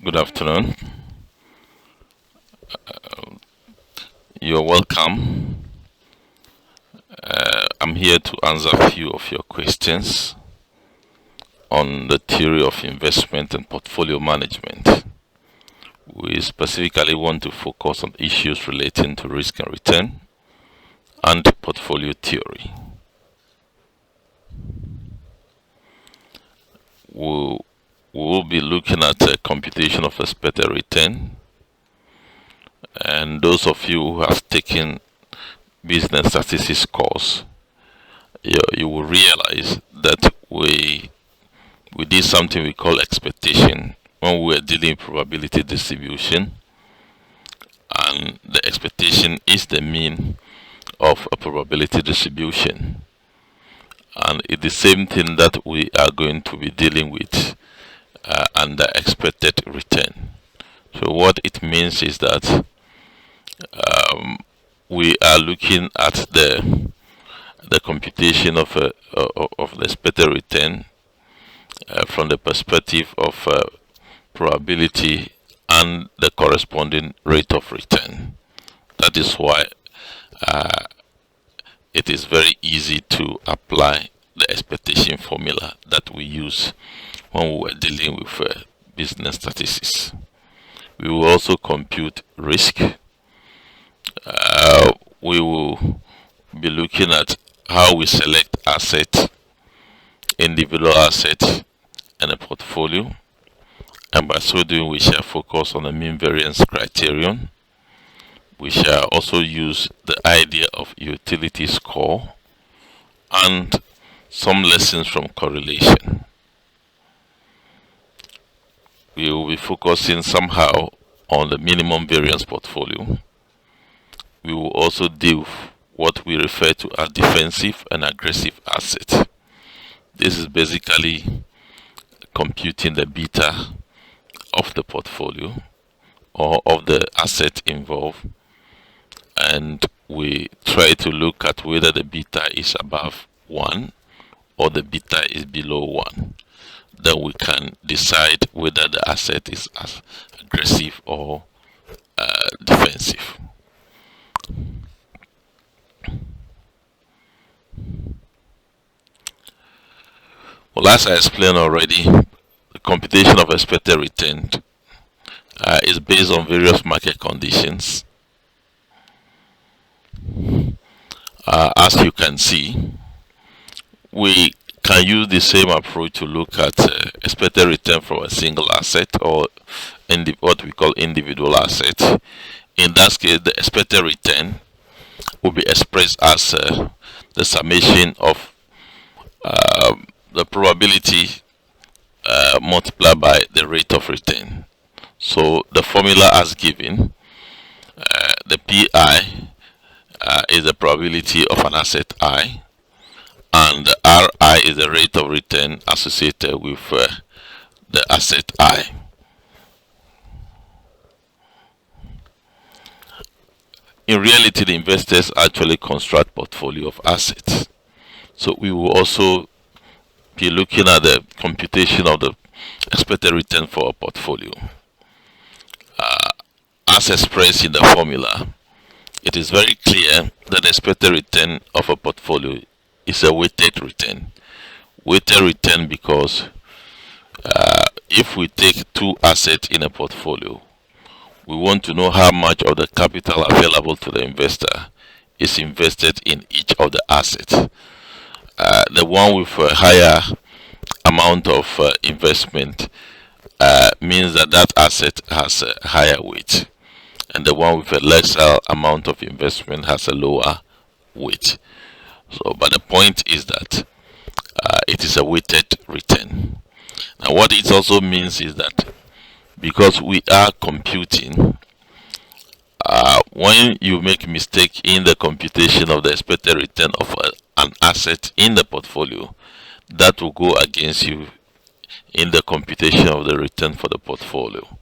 Good afternoon. You're welcome. I'm here to answer a few of your questions on the theory of investment and portfolio management. We specifically want to focus on issues relating to risk and return and portfolio theory. We'll, we'll be looking at a computation of expected return, and those of you who have taken business statistics course, you will realize that we did something we call expectation when we were dealing with probability distribution, and the expectation is the mean of a probability distribution, and it's the same thing that we are going to be dealing with under expected return. So what it means is that we are looking at the computation of the expected return from the perspective of probability and the corresponding rate of return. That is why it is very easy to apply the expectation formula that we use when we were dealing with business statistics. We will also compute risk. We will be looking at how we select assets, individual assets, and a portfolio. And by so doing, we shall focus on the mean variance criterion. We shall also use the idea of utility score and some lessons from correlation. We will be focusing somehow on the minimum variance portfolio. We will also deal with what we refer to as defensive and aggressive assets. This is basically computing the beta of the portfolio or of the asset involved, and we try to look at whether the beta is above 1 or the beta is below 1. Then we can decide whether the asset is aggressive or defensive. Well, as I explained already, the computation of expected return is based on various market conditions. As you can see, we can use the same approach to look at expected return from a single asset or what we call individual assets. In that case, the expected return will be expressed as the summation of the probability multiplied by the rate of return. So the formula as given, the PI is the probability of an asset I, and the RI is the rate of return associated with the asset I. In reality, the investors actually construct portfolio of assets. So we will also be looking at the computation of the expected return for a portfolio. As expressed in the formula, it is very clear that the expected return of a portfolio is a weighted return. Weighted return because if we take two assets in a portfolio, we want to know how much of the capital available to the investor is invested in each of the assets. The one with a higher amount of investment means that that asset has a higher weight, and the one with a lesser amount of investment has a lower weight. So, but the point is that it is a weighted return. Now, what it also means is that because we are computing, when you make mistake in the computation of the expected return of an asset in the portfolio, that will go against you in the computation of the return for the portfolio.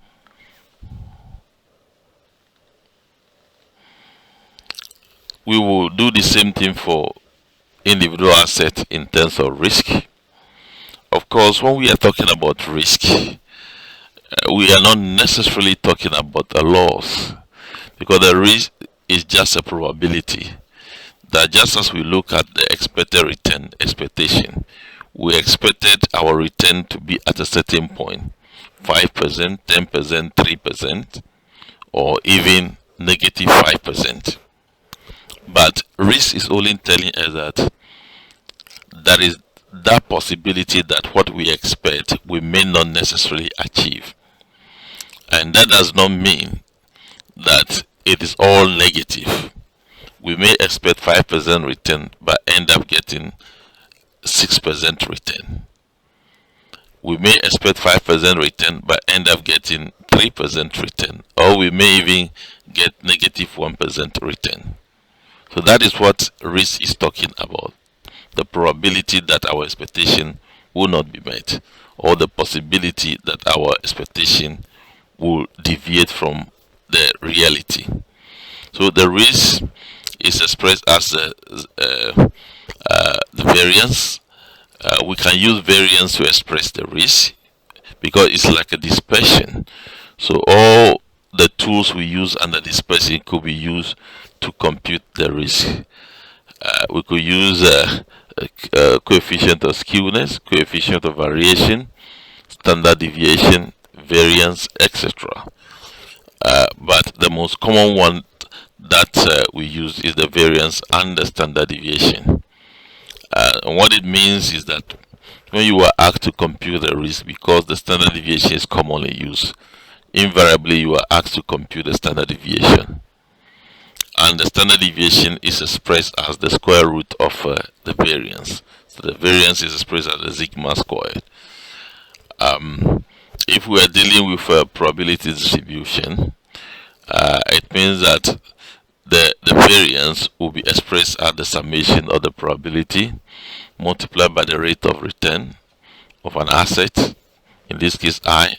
We will do the same thing for individual assets in terms of risk. Of course, when we are talking about risk, we are not necessarily talking about a loss, because the risk is just a probability that just as we look at the expected return expectation, we expected our return to be at a certain point, 5%, 10%, 3%, or even negative 5%. But risk is only telling us that there is that possibility that what we expect we may not necessarily achieve. And that does not mean that it is all negative. We may expect 5% return but end up getting 6% return. We may expect 5% return but end up getting 3% return, or we may even get negative 1% return. So that is what risk is talking about. The probability that our expectation will not be met, or the possibility that our expectation will deviate from the reality. So the risk is expressed as the variance. We can use variance to express the risk because it's like a dispersion. So all the tools we use under dispersion could be used to compute the risk. We could use coefficient of skewness, coefficient of variation, standard deviation, variance, etc. But the most common one that we use is the variance and the standard deviation. And what it means is that when you are asked to compute the risk, because the standard deviation is commonly used, invariably you are asked to compute the standard deviation. And the standard deviation is expressed as the square root of the variance. So the variance is expressed as the sigma squared. If we are dealing with a probability distribution, it means that the variance will be expressed as the summation of the probability multiplied by the rate of return of an asset, in this case I,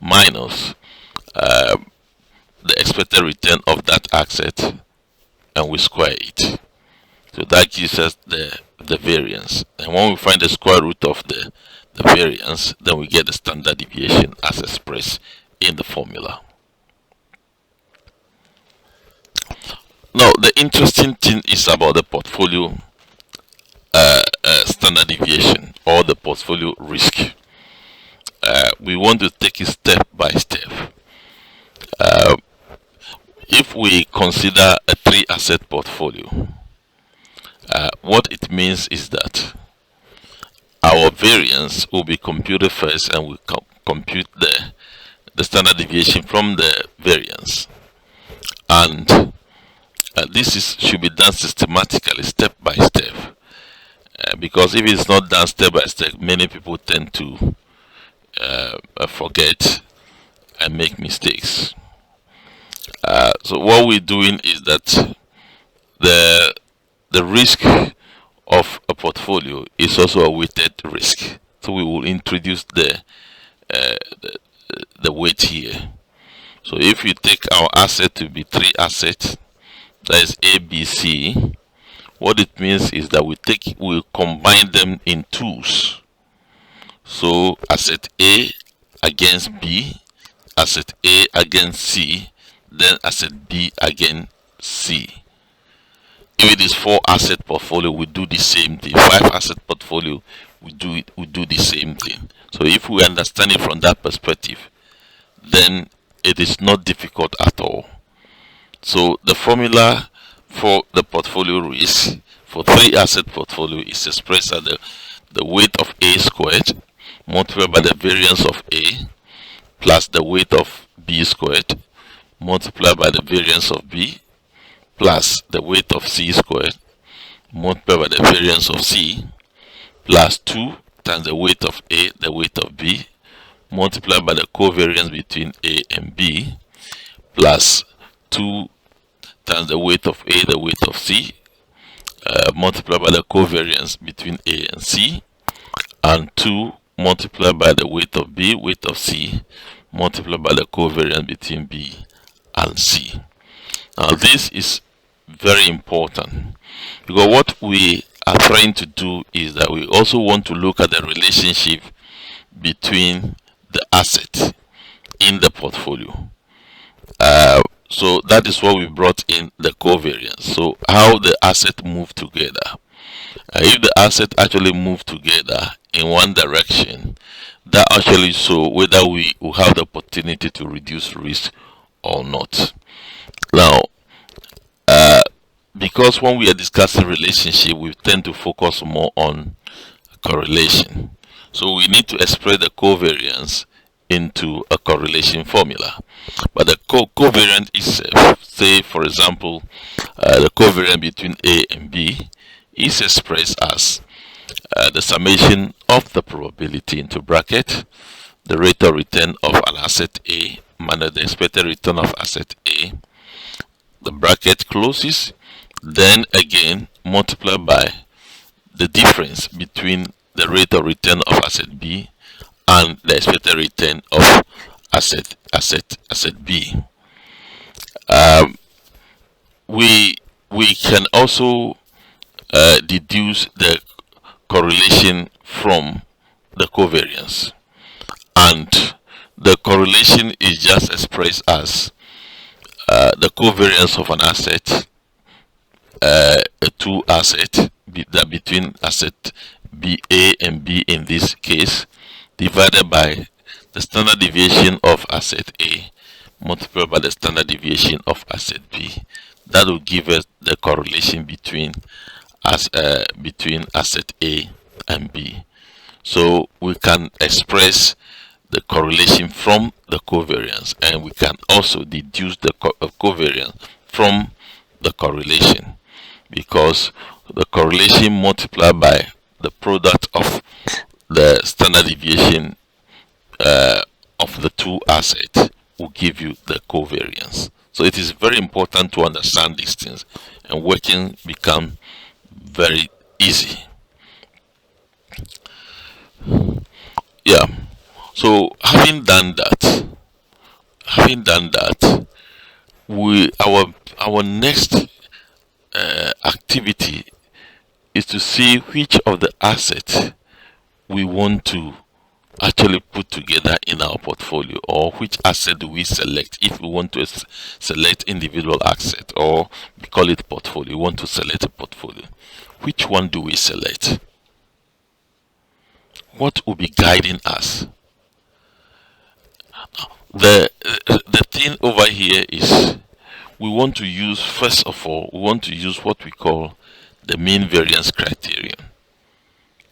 minus the expected return of that asset, and we square it. So that gives us the variance. And when we find the square root of the variance, then we get the standard deviation as expressed in the formula. Now, the interesting thing is about the portfolio standard deviation, or the portfolio risk. We want to take it step by step. If we consider a 3-asset portfolio, what it means is that our variance will be computed first, and we compute the standard deviation from the variance. And this should be done systematically, step by step, because if it's not done step by step, many people tend to forget and make mistakes. So what we're doing is that the risk of a portfolio is also a weighted risk. So we will introduce the weight here. So if you take our asset to be 3 assets, that is A, B, C, what it means is that we combine them in twos. So asset A against B, asset A against C, then asset B against C. If it is 4-asset portfolio, we do the same thing. 5-asset portfolio, we do the same thing. So if we understand it from that perspective, then it is not difficult at all. So the formula for the portfolio risk for 3-asset portfolio is expressed as the weight of A squared multiplied by the variance of A plus the weight of B squared multiplied by the variance of B plus the weight of C squared multiplied by the variance of C plus 2 times the weight of A, the weight of B, multiplied by the covariance between A and B, plus 2 times the weight of A, the weight of C, multiplied by the covariance between A and C, and 2 multiplied by the weight of B, weight of C, multiplied by the covariance between B and C. Now this is very important, because what we are trying to do is that we also want to look at the relationship between the asset in the portfolio. So that is what we brought in the covariance. So how the asset move together. If the asset actually move together in one direction, that actually show whether we will have the opportunity to reduce risk or not. Now, because when we are discussing relationship, we tend to focus more on correlation. So we need to express the covariance into a correlation formula. But the covariance itself, say for example, the covariance between A and B is expressed as the summation of the probability into bracket, the rate of return of an asset A minus the expected return of asset A, the bracket closes, then again multiply by the difference between the rate of return of asset B and the expected return of asset B. We can also deduce the correlation from the covariance, and the correlation is just expressed as the covariance of an asset, two assets that between asset B A and B in this case, divided by the standard deviation of asset A multiplied by the standard deviation of asset B. That will give us the correlation between asset A and B. So we can express the correlation from the covariance, and we can also deduce the covariance from the correlation, because the correlation multiplied by the product of the standard deviation of the two assets will give you the covariance. So it is very important to understand these things, and working become very easy. Yeah. So having done that, our next activity is to see which of the assets we want to actually put together in our portfolio, or which asset do we select if we want to select individual asset, or we call it portfolio. We want to select a portfolio. Which one do we select? What will be guiding us? The thing over here is we want to use, first of all, we want to use what we call the mean variance criterion.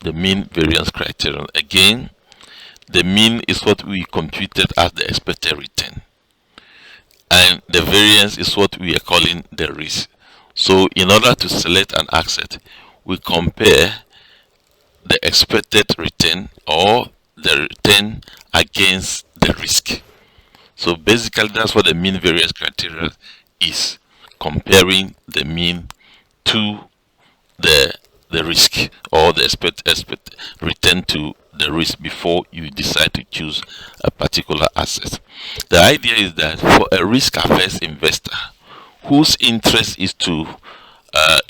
The mean variance criterion. Again, the mean is what we computed as the expected return, and the variance is what we are calling the risk. So in order to select an asset, we compare the expected return or the return against the risk. So basically that's what the mean variance criteria is, comparing the mean to the risk, or the expect return to the risk before you decide to choose a particular asset. The idea is that for a risk-averse investor whose interest is to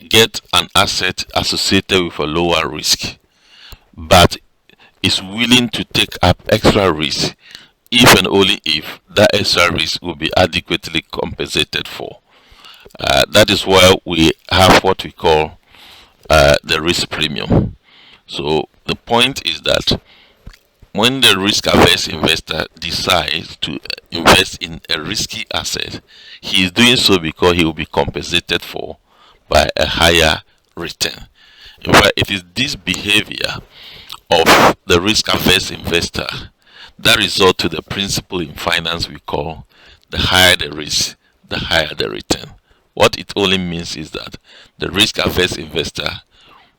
get an asset associated with a lower risk, but is willing to take up extra risk if and only if that extra risk will be adequately compensated for. That is why we have what we call the risk premium. So the point is that when the risk-averse investor decides to invest in a risky asset, he is doing so because he will be compensated for by a higher return. In fact, it is this behavior of the risk-averse investor that result to the principle in finance we call the higher the risk, the higher the return. What it only means is that the risk-averse investor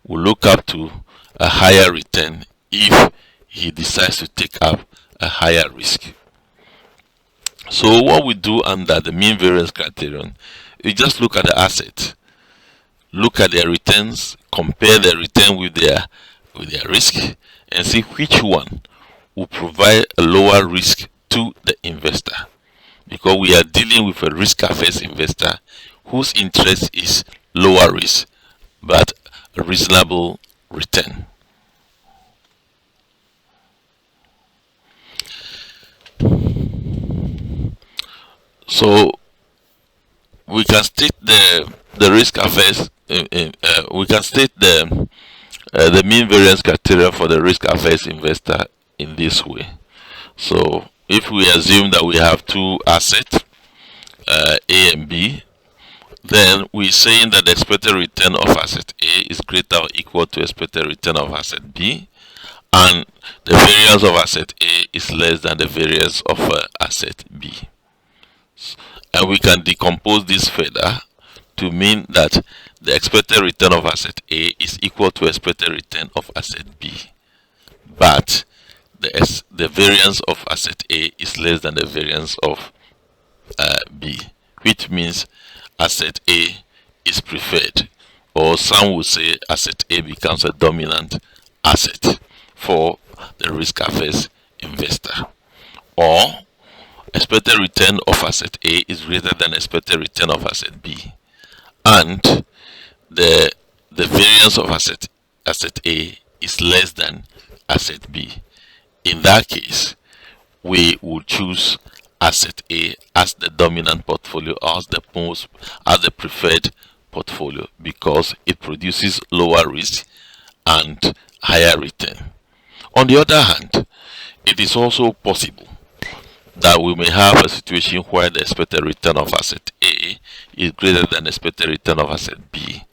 will look up to a higher return if he decides to take up a higher risk. So what we do under the mean variance criterion, we just look at the asset, look at their returns, compare their return with their risk, and see which one will provide a lower risk to the investor, because we are dealing with a risk-averse investor whose interest is lower risk but a reasonable return. So we can state the risk averse. We can state the mean variance criteria for the risk averse investor in this way. So if we assume that we have two assets, A and B, then we're saying that the expected return of asset A is greater or equal to expected return of asset B, and the variance of asset A is less than the variance of asset B. And we can decompose this further to mean that the expected return of asset A is equal to expected return of asset B, but the variance of asset A is less than the variance of B, which means asset A is preferred, or some would say asset A becomes a dominant asset for the risk averse investor, or expected return of asset A is greater than expected return of asset B, and the variance of asset A is less than asset B. In that case, we will choose asset A as the dominant portfolio, as the preferred portfolio, because it produces lower risk and higher return. On the other hand, it is also possible that we may have a situation where the expected return of asset A is greater than expected return of asset B,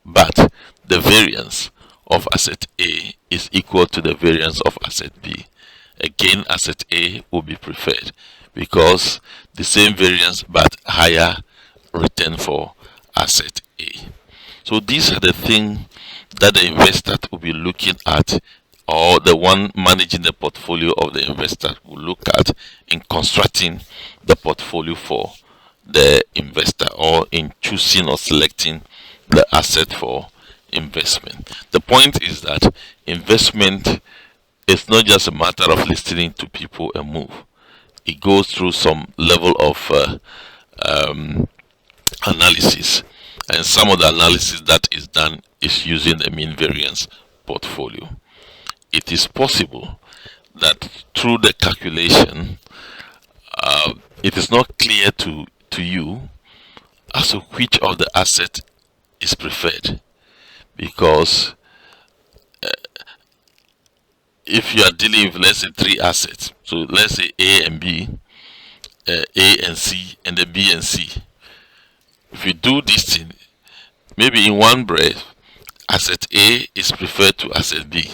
but the variance of asset A is equal to the variance of asset B. Again, asset A will be preferred because the same variance but higher return for asset A. So these are the things that the investor will be looking at, or the one managing the portfolio of the investor will look at in constructing the portfolio for the investor, or in choosing or selecting the asset for investment. The point is that investment is not just a matter of listening to people and move. It goes through some level of analysis, and some of the analysis that is done is using the mean variance portfolio. It is possible that through the calculation, it is not clear to you as to which of the asset is preferred, because if you are dealing with, let's say, three assets, so let's say A and B, A and C, and the B and C. If you do this thing, maybe in one breath, asset A is preferred to asset B,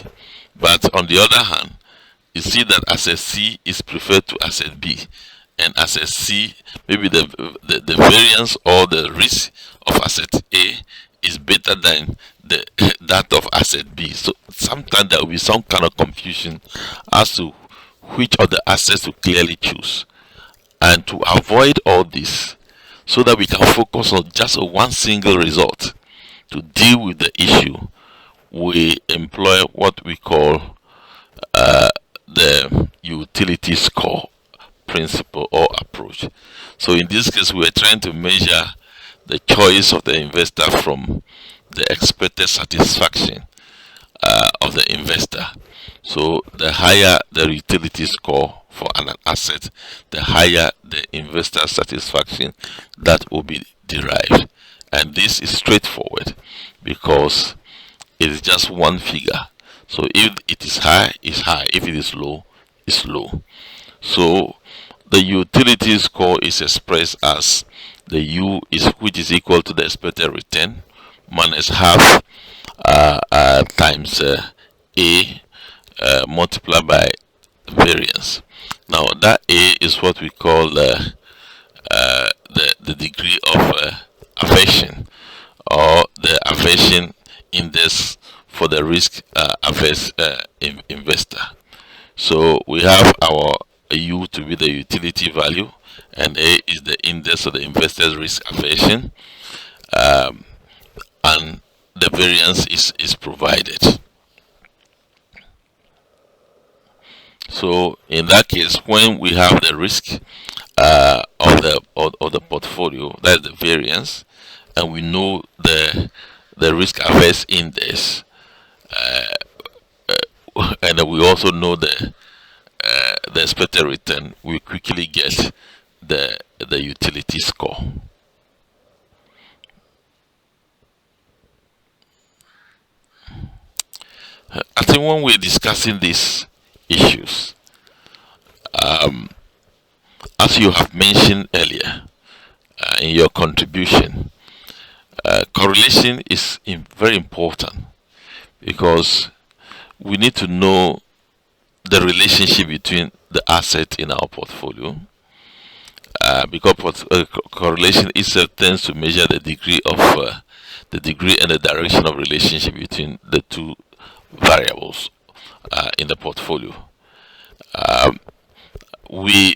but on the other hand, you see that asset C is preferred to asset B, and asset C, maybe the variance or the risk of asset A is better than that of asset B. So sometimes there will be some kind of confusion as to which of the assets to clearly choose. And to avoid all this, so that we can focus on just one single result to deal with the issue, we employ what we call the utility score principle or approach. So in this case, we are trying to measure the choice of the investor from the expected satisfaction of the investor. So the higher the utility score for an asset, the higher the investor satisfaction that will be derived. And this is straightforward because it is just one figure. So if it is high, it's high. If it is low, it's low. So the utility score is expressed as the U which is equal to the expected return minus half times A multiplied by variance. Now that A is what we call the degree of aversion, or the aversion index for the risk averse investor. So we have our U to be the utility value, and A is the index of the investor's risk aversion, and the variance is provided. So in that case, when we have the risk of the portfolio, that's the variance, and we know the risk averse index, and we also know the expected return, we quickly get the the utility score. I think when we're discussing these issues, as you have mentioned earlier in your contribution, correlation is very important because we need to know the relationship between the asset in our portfolio. Because correlation itself tends to measure the degree and the direction of relationship between the two variables in the portfolio. We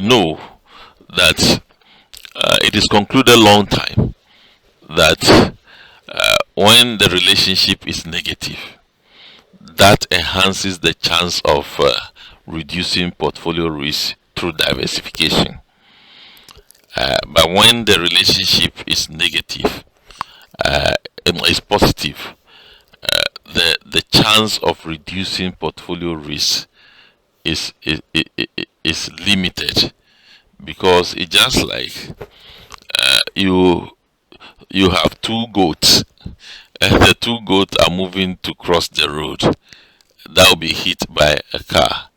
know that it is concluded a long time that when the relationship is negative, that enhances the chance of reducing portfolio risk through diversification. But when the relationship is negative, is positive, the chance of reducing portfolio risk is limited, because it's just like you have two goats, and the two goats are moving to cross the road that will be hit by a car.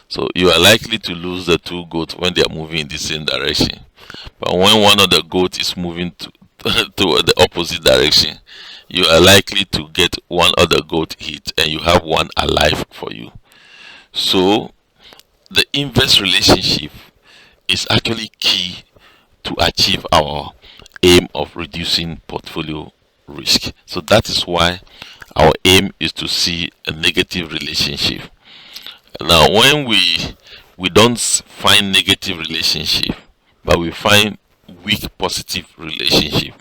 So you are likely to lose the two goats when they are moving in the same direction. But when one of the goats is moving to the opposite direction, you are likely to get one other goat hit and you have one alive for you. So the inverse relationship is actually key to achieve our aim of reducing portfolio risk. So that is why our aim is to see a negative relationship. Now, when we don't find negative relationship, but we find weak positive relationship.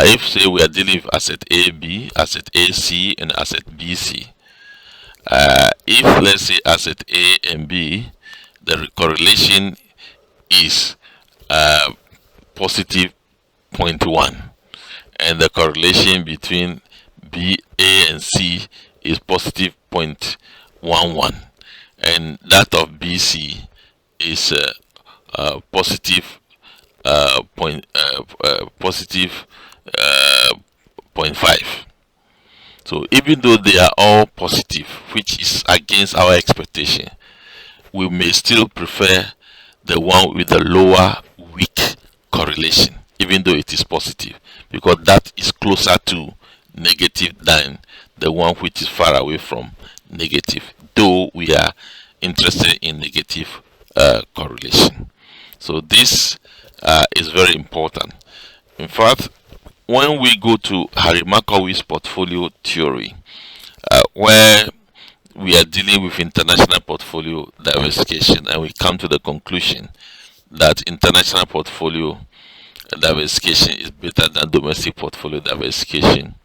If say we are dealing with asset A, B, asset A, C, and asset B, C. If let's say asset A and B, the correlation is positive 0.1, and the correlation between B, A, and C is positive 0.11, and that of BC is positive positive 0.5. So even though they are all positive, which is against our expectation, we may still prefer the one with the lower weak correlation, even though it is positive, because that is closer to negative than the one which is far away from negative, though we are interested in negative correlation. So this is very important. In fact, when we go to Harry Markowitz portfolio theory, where we are dealing with international portfolio diversification, and we come to the conclusion that international portfolio diversification is better than domestic portfolio diversification.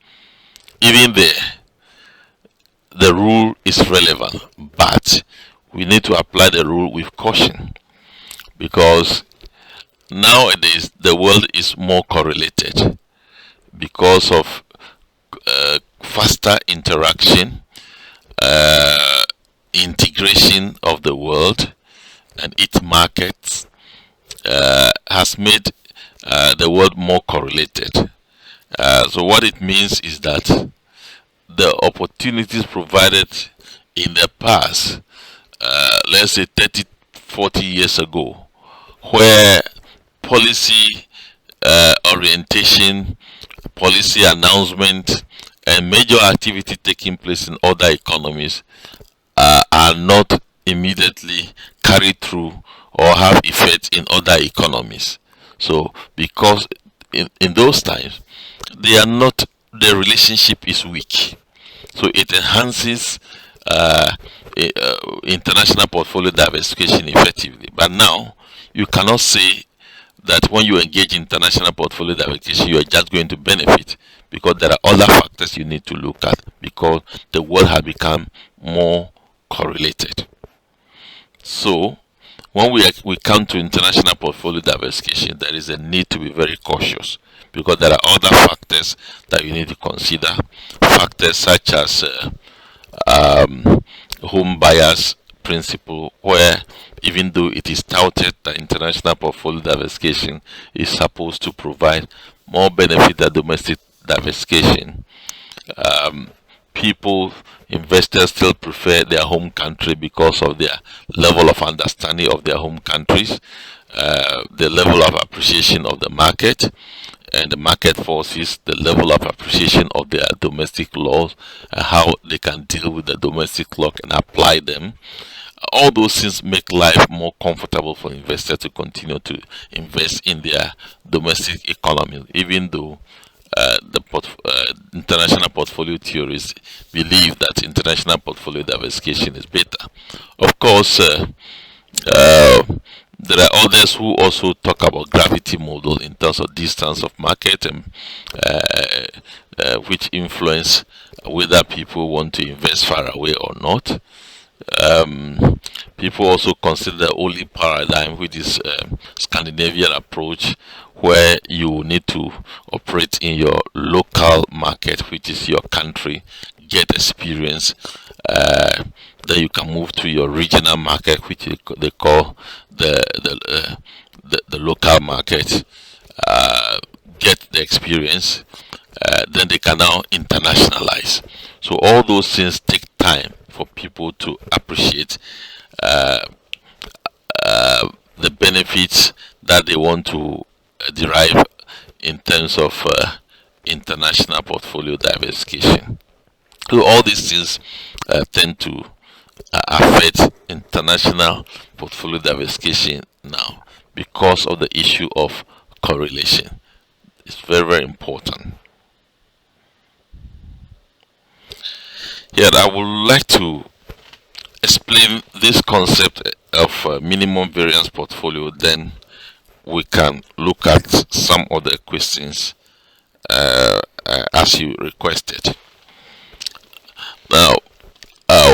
Even there, the rule is relevant, but we need to apply the rule with caution, because nowadays the world is more correlated because of faster interaction, integration of the world and its markets has made the world more correlated. So what it means is that the opportunities provided in the past, let's say 30-40 years ago, where policy orientation, policy announcement, and major activity taking place in other economies are not immediately carried through or have effect in other economies. So because in those times they are not, the relationship is weak, so it enhances international portfolio diversification effectively. But now you cannot say that when you engage in international portfolio diversification you are just going to benefit, because there are other factors you need to look at, because the world has become more correlated. So when we come to international portfolio diversification, there is a need to be very cautious, because there are other factors that you need to consider. Factors such as home buyers' principle where, even though it is touted that international portfolio diversification is supposed to provide more benefit than domestic diversification, um, people, investors still prefer their home country because of their level of understanding of their home countries, the level of appreciation of the market, and the market forces, the level of appreciation of their domestic laws, and how they can deal with the domestic law and apply them. All those things make life more comfortable for investors to continue to invest in their domestic economy, even though international portfolio theories believe that international portfolio diversification is better. Of course, uh, there are others who also talk about gravity model in terms of distance of market, and which influence whether people want to invest far away or not. People also consider the only paradigm, which is Scandinavian approach, where you need to operate in your local market, which is your country, get experience. Then you can move to your regional market, which they call the local market. Get the experience. Then they can now internationalize. So all those things take time for people to appreciate the benefits that they want to derive in terms of international portfolio diversification. So all these things tend to affect international portfolio diversification now because of the issue of correlation. It's very, very important. Here, I would like to explain this concept of minimum variance portfolio. Then we can look at some of the questions as you requested. Now,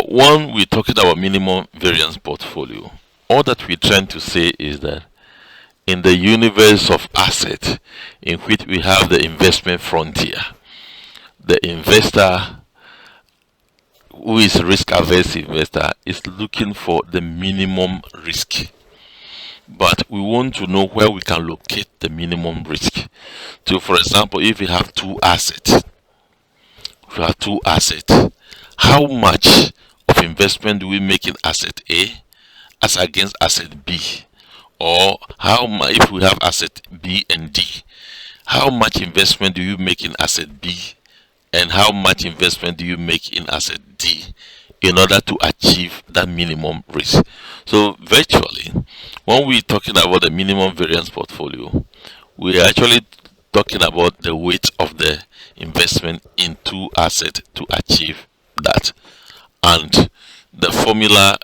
when we're talking about minimum variance portfolio, all that we're trying to say is that in the universe of assets in which we have the investment frontier, the investor who is a risk averse investor is looking for the minimum risk. But we want to know where we can locate the minimum risk. So, for example, if we have two assets, how much of investment do we make in asset A as against asset B? Or how much, if we have asset B and D, how much investment do you make in asset B, and how much investment do you make in asset D in order to achieve that minimum risk? So virtually, when we're talking about the minimum variance portfolio, we are actually talking about the weight of the investment in two assets to achieve that. And the formula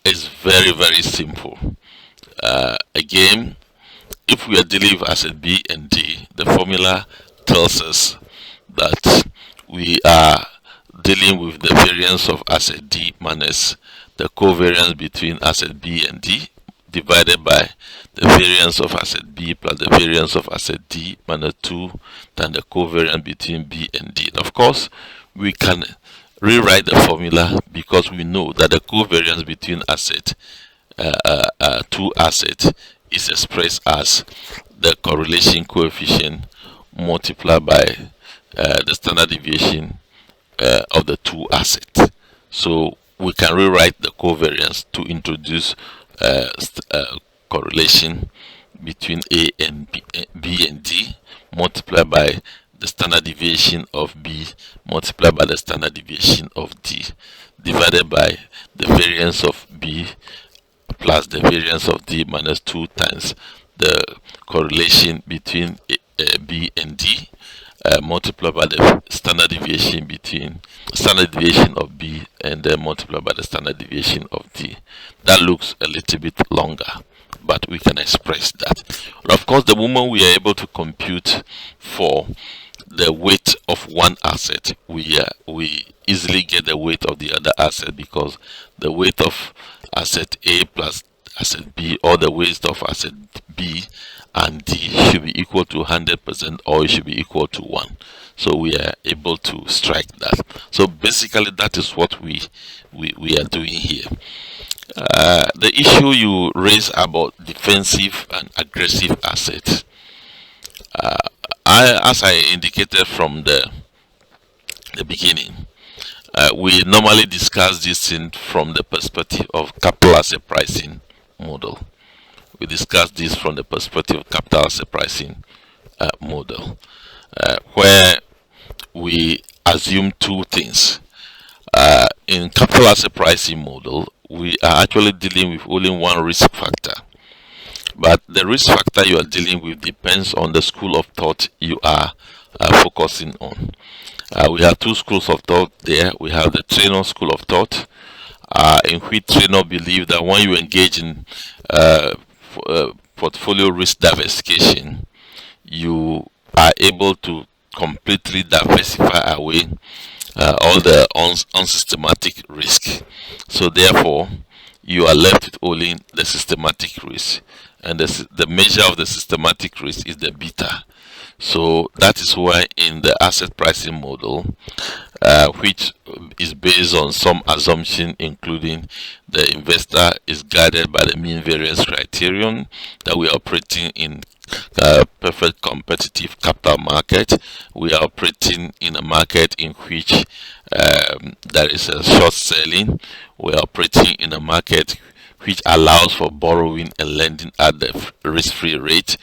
is very, very simple. Again, if we are dealing with asset B and D, the formula tells us that we are dealing with the variance of asset D minus the covariance between asset B and D divided by the variance of asset B plus the variance of asset D minus 2 times the covariance between B and D. And of course, we can rewrite the formula because we know that the covariance between two assets is expressed as the correlation coefficient multiplied by the standard deviation of the two assets. So we can rewrite the covariance to introduce correlation between A and B and D multiplied by the standard deviation of B multiplied by the standard deviation of D divided by the variance of B plus the variance of D minus 2 times the correlation between B and D multiplied by the standard deviation of B and then multiplied by the standard deviation of D. That looks a little bit longer, but we can express that. And of course, the moment we are able to compute for the weight of one asset, we easily get the weight of the other asset, because the weight of asset A plus asset B, or the weight of asset B and D, should be equal to 100%, or it should be equal to 1. So we are able to strike that. So basically, that is what we are doing here. The issue you raise about defensive and aggressive assets, as I indicated from the beginning, we normally discuss this thing from the perspective of capital asset pricing model. We discuss this from the perspective of capital asset pricing model, where we assume two things. In capital asset pricing model, we are actually dealing with only one risk factor. But the risk factor you are dealing with depends on the school of thought you are focusing on. We have two schools of thought there. We have the Traynor school of thought, in which Traynor believe that when you engage in portfolio risk diversification, you are able to completely diversify away all the unsystematic risk. So therefore, you are left with only the systematic risk, and the measure of the systematic risk is the beta. So that is why in the asset pricing model, which is based on some assumption, including the investor is guided by the mean variance criterion, that we are operating in perfect competitive capital market. We are operating in a market in which there is a short selling. We are operating in a market which allows for borrowing and lending at the risk-free rate.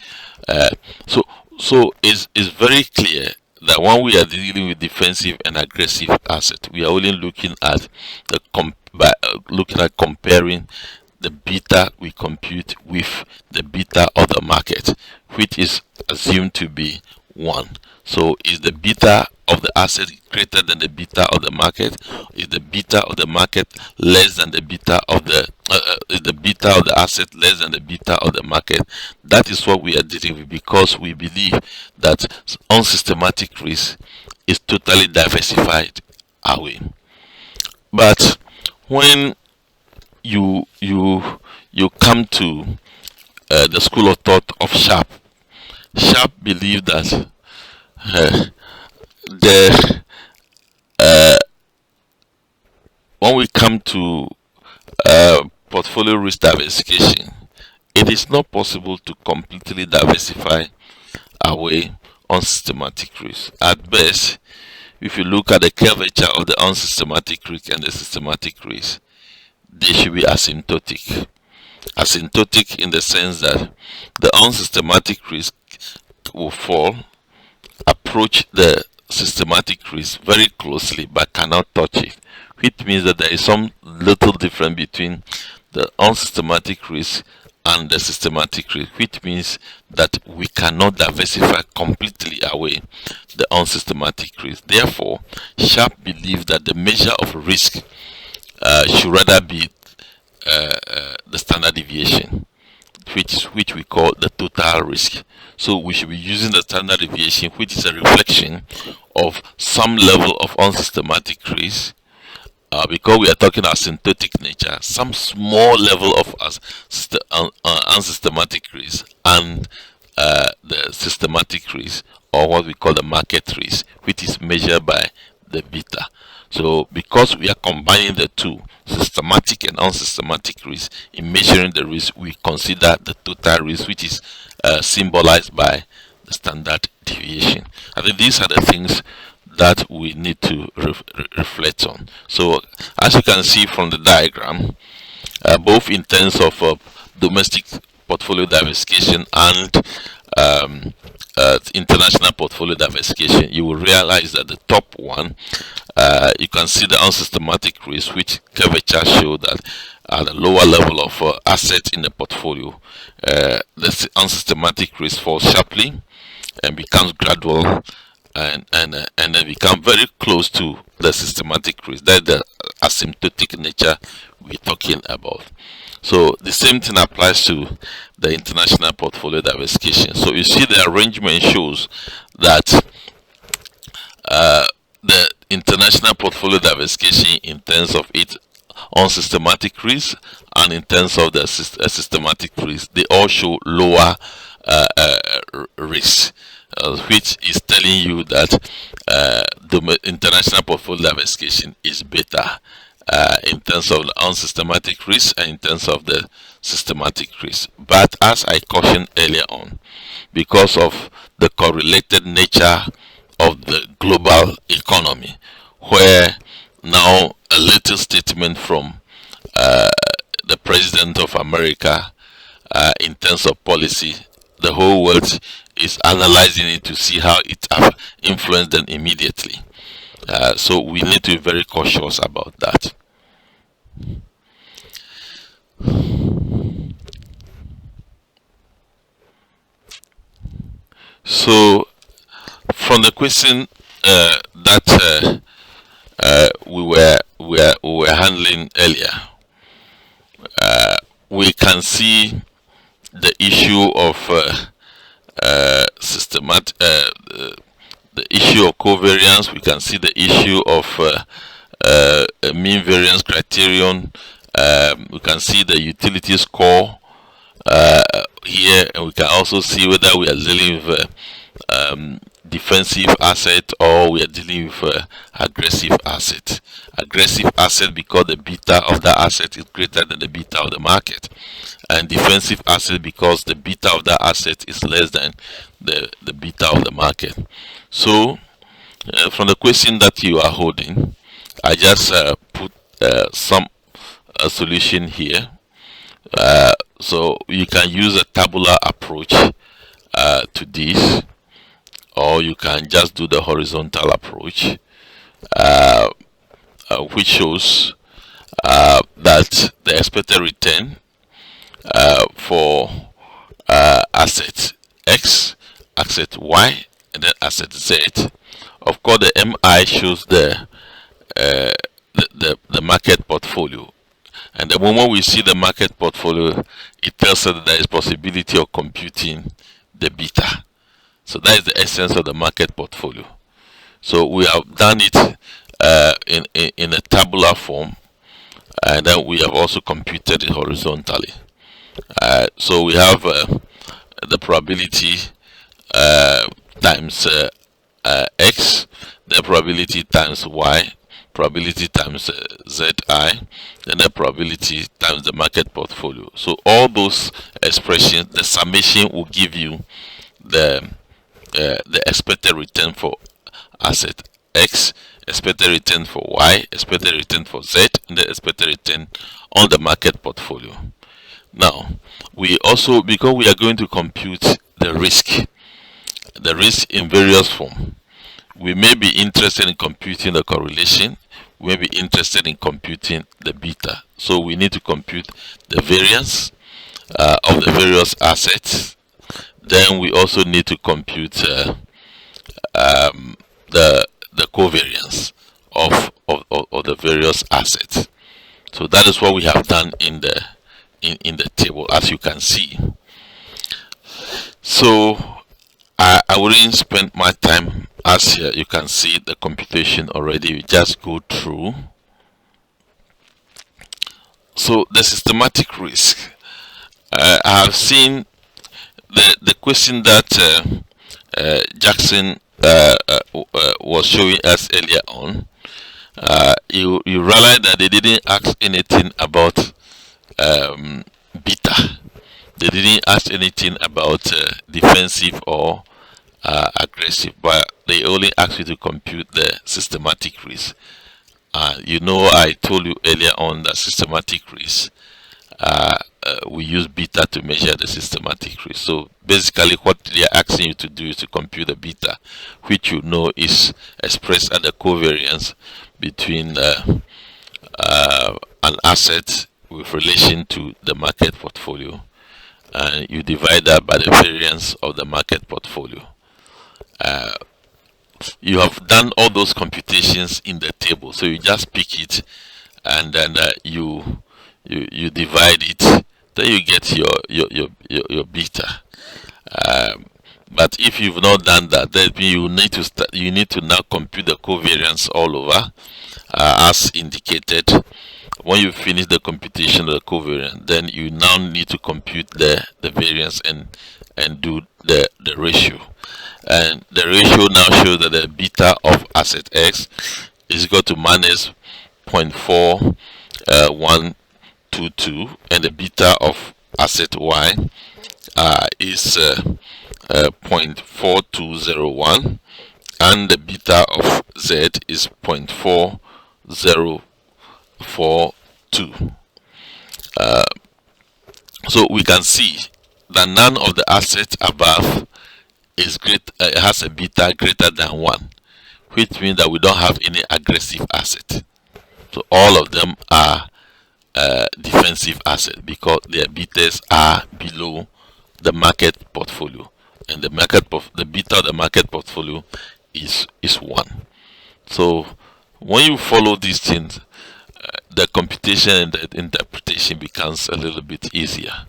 So it's very clear that when we are dealing with defensive and aggressive asset, we are only looking at looking at comparing the beta we compute with the beta of the market, which is assumed to be 1. So is the beta of the asset greater than the beta of the market? Is the beta of the market less than the beta of the is the beta of the asset less than the beta of the market? That is what we are dealing with, because we believe that unsystematic risk is totally diversified away. But when you come to the school of thought of Sharpe, Sharpe believe that the when we come to portfolio risk diversification, it is not possible to completely diversify away unsystematic risk. At best, if you look at the curvature of the unsystematic risk and the systematic risk, they should be asymptotic. Asymptotic in the sense that the unsystematic risk will fall, approach the systematic risk very closely but cannot touch it, which means that there is some little difference between the unsystematic risk and the systematic risk, which means that we cannot diversify completely away the unsystematic risk. Therefore, Sharpe believes that the measure of risk should rather be the standard deviation, which we call the total risk. So we should be using the standard deviation, which is a reflection of some level of unsystematic risk, because we are talking asymptotic nature, some small level of unsystematic risk, and the systematic risk, or what we call the market risk, which is measured by the beta. So because we are combining the two, systematic and unsystematic risk, in measuring the risk, we consider the total risk, which is symbolized by the standard deviation. I think these are the things that we need to reflect on. So as you can see from the diagram, both in terms of domestic portfolio diversification and international portfolio diversification, you will realize that the top one, you can see the unsystematic risk, which curvature show that at the lower level of assets in the portfolio, the unsystematic risk falls sharply and becomes gradual, and then become very close to the systematic risk. That's the asymptotic nature we're talking about. So the same thing applies to the international portfolio diversification. So you see the arrangement shows that the international portfolio diversification, in terms of its unsystematic risk and in terms of the systematic risk, they all show lower risk, which is telling you that the international portfolio diversification is better in terms of the unsystematic risk and in terms of the systematic risk. But as I cautioned earlier on, because of the correlated nature of the global economy, where now a little statement from the President of America in terms of policy, the whole world is analyzing it to see how it influenced them immediately. So we need to be very cautious about that. So from the question that we were handling earlier, we can see the issue of the issue of covariance. We can see the issue of a mean variance criterion. We can see the utility score here, and we can also see whether we are dealing with defensive asset or we are dealing with aggressive asset. Aggressive asset because the beta of that asset is greater than the beta of the market, and defensive asset because the beta of that asset is less than the beta of the market. So from the question that you are holding, I just put some solution here. So you can use a tabular approach to this, or you can just do the horizontal approach, which shows that the expected return for asset X, asset Y, and then asset Z. Of course, the MI shows the market portfolio, and the moment we see the market portfolio, it tells us that there is possibility of computing the beta. So that is the essence of the market portfolio. So we have done it in a tabular form, and then we have also computed it horizontally. So we have the probability times X, the probability times Y, probability times Zi, then the probability times the market portfolio. So all those expressions, the summation will give you the expected return for asset X, expected return for Y, expected return for Z, and the expected return on the market portfolio. Now, we also, because we are going to compute the risk in various forms, we may be interested in computing the correlation, we may be interested in computing the beta. So we need to compute the variance of the various assets. Then we also need to compute the covariance of the various assets. So that is what we have done in the table, as you can see. So I wouldn't spend my time, as here you can see the computation already. We just go through. So the systematic risk, I have seen the question that Jackson was showing us earlier on. You realize that they didn't ask anything about beta. They didn't ask anything about defensive or aggressive, but they only asked you to compute the systematic risk. You know, I told you earlier on that systematic risk, we use beta to measure the systematic risk. So basically what they are asking you to do is to compute the beta, which you know is expressed as the covariance between an asset with relation to the market portfolio, and you divide that by the variance of the market portfolio. You have done all those computations in the table, so you just pick it and then you divide it, then you get your beta. But if you've not done that, then you need to now compute the covariance all over, as indicated. When you finish the computation of the covariance, then you now need to compute the variance and do the ratio. And the ratio now shows that the beta of asset X is equal to minus 0.4122, and the beta of asset Y is 0.4201, and the beta of Z is 0.4042. So we can see that none of the assets above is has a beta greater than 1, which means that we don't have any aggressive asset. So all of them are defensive assets because their betas are below the market portfolio, and the beta of the market portfolio is 1. So when you follow these things, the computation and the interpretation becomes a little bit easier.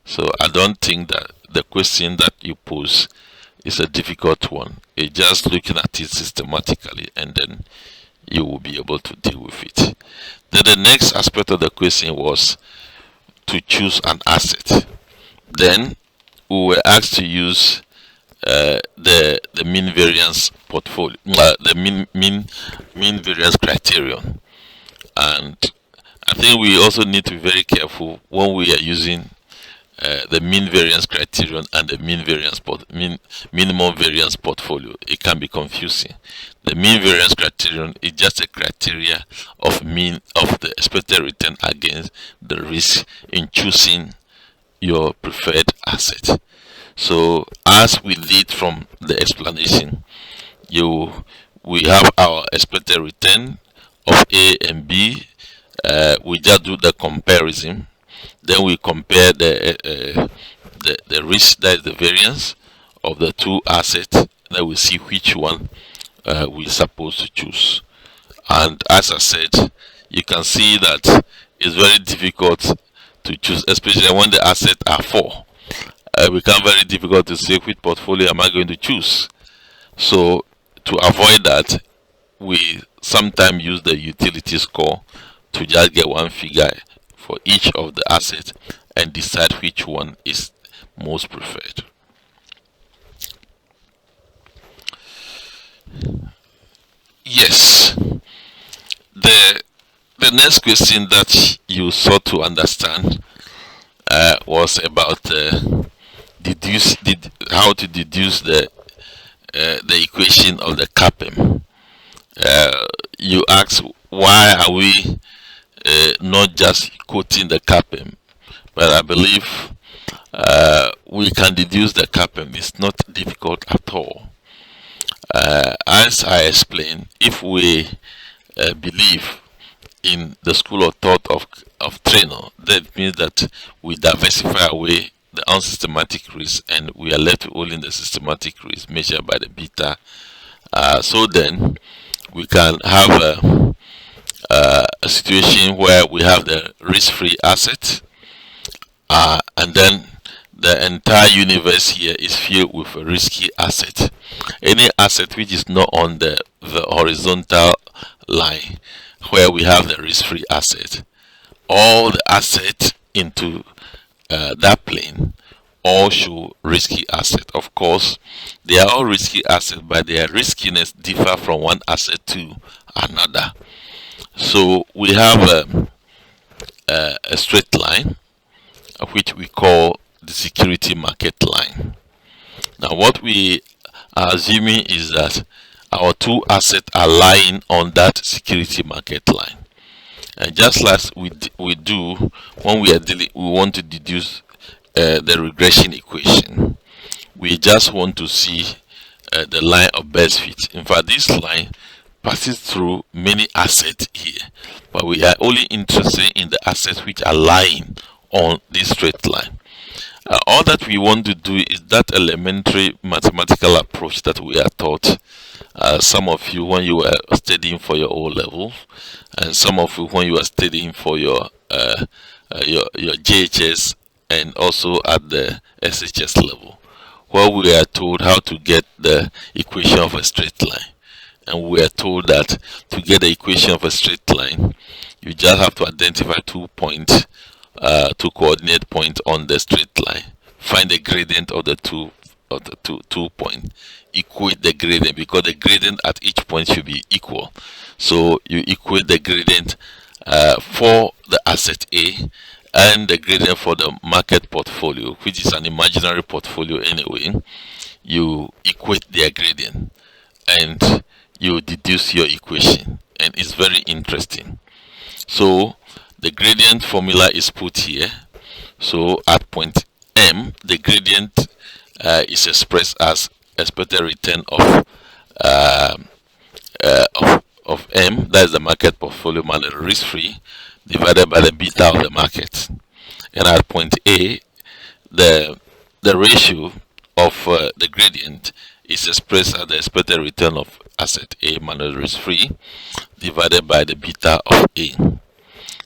So I don't think that the question that you pose is a difficult one. It's just looking at it systematically, and then you will be able to deal with it. Then the next aspect of the question was to choose an asset. Then we were asked to use the mean variance portfolio, the mean variance criterion. And I think we also need to be very careful when we are using the mean variance criterion and the minimum variance portfolio. It can be confusing. The mean variance criterion is just a criteria of the expected return against the risk in choosing your preferred asset. So as we did from the explanation, we have our expected return of A and B. We just do the comparison. Then we compare the risk, that is the variance of the two assets. Then we see which one we're supposed to choose. And as I said, you can see that it's very difficult to choose, especially when the assets are 4. It becomes very difficult to say which portfolio am I going to choose. So to avoid that, we sometimes use the utility score to just get one figure for each of the assets and decide which one is most preferred. Yes, the next question that you sought to understand was about how to deduce the equation of the CAPM. You ask, why are we not just quoting the CAPM? But I believe we can deduce the CAPM. It's not difficult at all. As I explained, if we believe in the school of thought of Treynor, that means that we diversify away the unsystematic risk and we are left with only the systematic risk measured by the beta. So then we can have a situation where we have the risk-free asset, and then the entire universe here is filled with a risky asset. Any asset which is not on the horizontal line where we have the risk-free asset, all the assets into that plane all show risky asset. Of course, they are all risky assets, but their riskiness differ from one asset to another. So we have a straight line, which we call the security market line. Now what we are assuming is that our two assets are lying on that security market line, and just like we do when we want to deduce the regression equation, we just want to see the line of best fit. In fact, this line passes through many assets here, but we are only interested in the assets which are lying on this straight line. All that we want to do is that elementary mathematical approach that we are taught. Some of you when you were studying for your O-level, and some of you when you are studying for your JHS and also at the SHS level, where we are told how to get the equation of a straight line. And we are told that to get the equation of a straight line, you just have to identify 2 points, 2 coordinate points on the straight line, find the gradient of the two or the 2 point, equate the gradient, because the gradient at each point should be equal. So you equate the gradient for the asset A and the gradient for the market portfolio, which is an imaginary portfolio anyway. You equate their gradient and you deduce your equation, and it's very interesting. So the gradient formula is put here. So at point M, the gradient is expressed as expected return of M, that is the market portfolio minus risk-free, divided by the beta of the market. And at point A, the ratio of the gradient is expressed as the expected return of asset A minus risk-free, divided by the beta of A.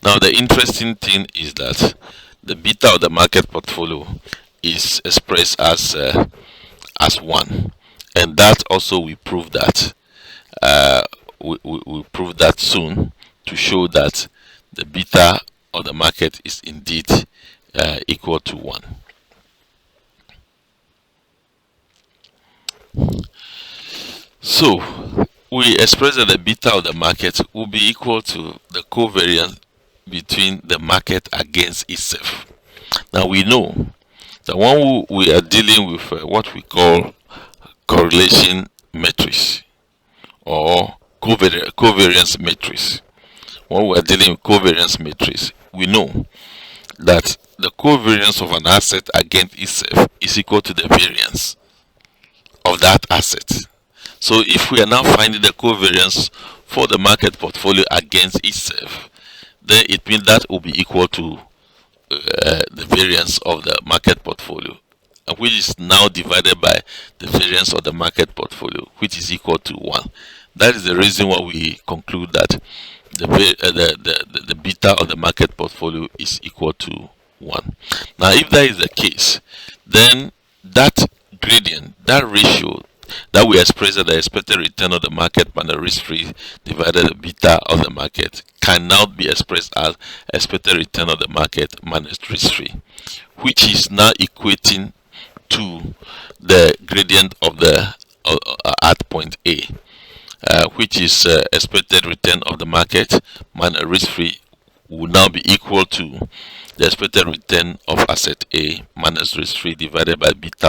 Now the interesting thing is that the beta of the market portfolio is expressed as 1, and that also we prove that we prove that soon, to show that the beta of the market is indeed equal to 1. So we express that the beta of the market will be equal to the covariance between the market against itself. Now we know that when we are dealing with what we call correlation matrix or covariance matrix, when we are dealing with covariance matrix, we know that the covariance of an asset against itself is equal to the variance of that asset. So if we are now finding the covariance for the market portfolio against itself, then it means that will be equal to the variance of the market portfolio, which is now divided by the variance of the market portfolio, which is equal to 1. That is the reason why we conclude that the beta of the market portfolio is equal to 1. Now if that is the case, then that gradient, that ratio that we express as the expected return of the market minus risk-free divided the beta of the market, can now be expressed as expected return of the market minus risk-free, which is now equating to the gradient of the at point A, which is expected return of the market minus risk-free, will now be equal to the expected return of asset A minus risk-free divided by beta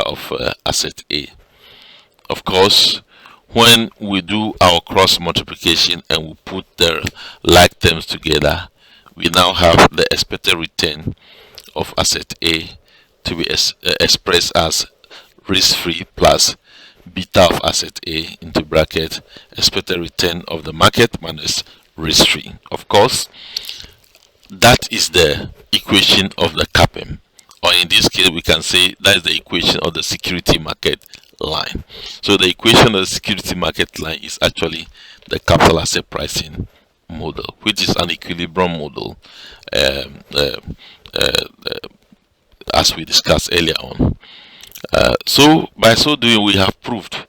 of asset A. Of course, when we do our cross multiplication and we put the like terms together, we now have the expected return of asset A to be expressed as risk-free plus beta of asset A into bracket expected return of the market minus risk-free. Of course, that is the equation of the CAPM, or in this case we can say that is the equation of the security market line. So the equation of the security market line is actually the capital asset pricing model, which is an equilibrium model, as we discussed earlier on. So by so doing, we have proved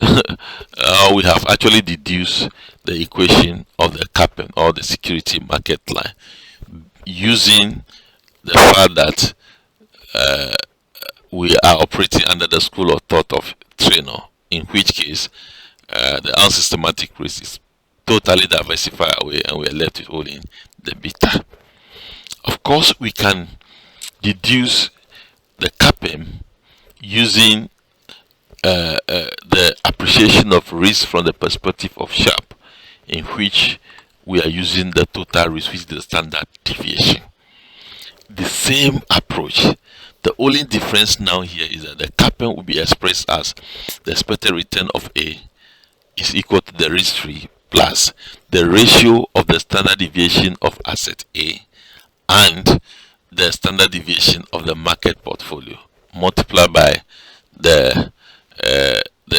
we have actually deduced the equation of the CAPM, or the security market line, using the fact that we are operating under the school of thought of Traynor, in which case the unsystematic risk is totally diversified away and we are left with only the beta. Of course, we can deduce the CAPM using the appreciation of risk from the perspective of Sharpe, in which we are using the total risk, which is the standard deviation. The same approach. The only difference now here is that the CAPM will be expressed as the expected return of A is equal to the risk-free plus the ratio of the standard deviation of asset A and the standard deviation of the market portfolio multiplied by the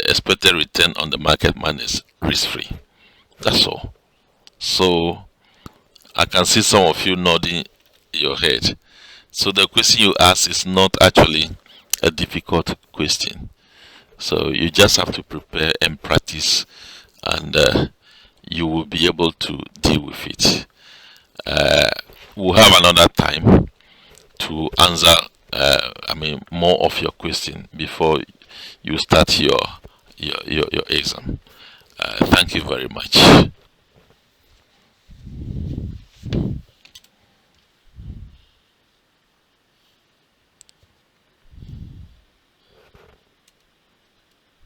expected return on the market minus risk-free. That's all. So I can see some of you nodding your head. So the question you ask is not actually a difficult question. So you just have to prepare and practice, and you will be able to deal with it. We'll have another time to answer I mean, more of your question before you start your exam. Thank you very much.